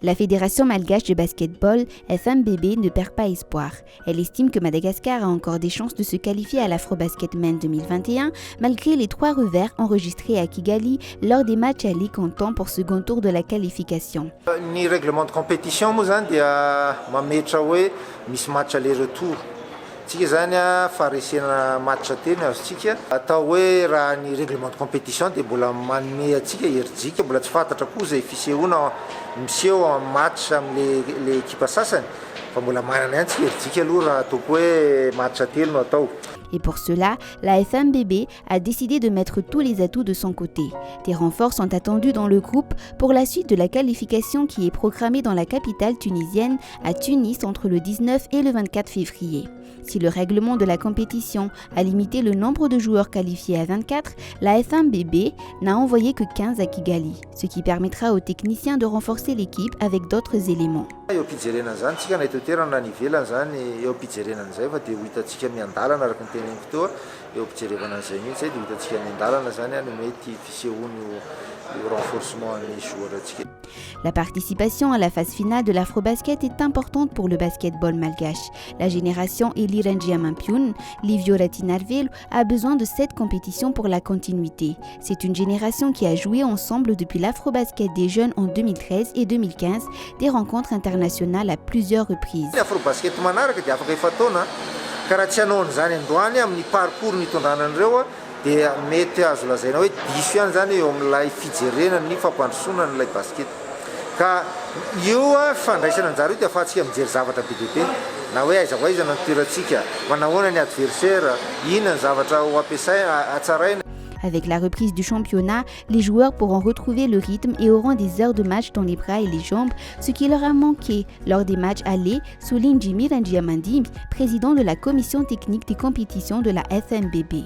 La Fédération malgache de basketball, FMBB, ne perd pas espoir. Elle estime que Madagascar a encore des chances de se qualifier à l'Afro-Basketmen 2021, malgré les 3 revers enregistrés à Kigali lors des matchs allés comptant pour second tour de la qualification. Ny règlement de compétition moa zany dia mametra hoe misy match aller-retour. Tsika zany faharesena match teny azotsika atao hoe raha ny règlement de compétition dia mbola manome atsika herijika, mbola tsy fantatra koa zay fisehoana miseho amin'ny match amin'le équipe sasany fa mbola manana ihany tsy herijika aloha raha ataoko hoe match telo no atao. Et pour cela, la FMBB a décidé de mettre tous les atouts de son côté. Des renforts sont attendus dans le groupe pour la suite de la qualification qui est programmée dans la capitale tunisienne, à Tunis, entre le 19 et le 24 février. Si le règlement de la compétition a limité le nombre de joueurs qualifiés à 24, la FMBB n'a envoyé que 15 à Kigali, ce qui permettra aux techniciens de renforcer l'équipe avec d'autres éléments. Eo am-pijerena zany tsika na eto toerana na ivelany zany eo am-pijerenan'izay fa dia ho hitantsika miandalana araka ny teneniko teo eo am-pijerevana an'izay mihitsy dia ho hitantsika miandalana zany no mety fisehoany io renforcement ny joueurantsika. La participation à la phase finale de l'Afrobasket est importante pour le basketball malgache. La génération Elirangia Mampiun, Livio Ratinarvelo, a besoin de cette compétition pour la continuité. C'est une génération qui a joué ensemble depuis l'Afrobasket des jeunes en 2013 et 2015, des rencontres internationales à plusieurs reprises. L'Afrobasket manaraka dia afaka efa taona ka raha tsy hanaony zany androany amin'ny parcours nitondranan'ireo dia mety azo lazaina hoe diso ihany zany eo amin'ilay fijerenany ny fampandrosoana n'ilay basket. Ka io fandraisana anjara io dia afahantsika mijery zavatra be dia be na hoe aiza ho aiza na toerantsika manahoana ny adversaire, inona ny zavatra ho ampiasaina hatsaraina. Avec la reprise du championnat, les joueurs pourront retrouver le rythme et auront des heures de match dans les bras et les jambes, ce qui leur a manqué lors des matchs allés, souligne Jimmy Rangiamandi, président de la commission technique des compétitions de la FMBB.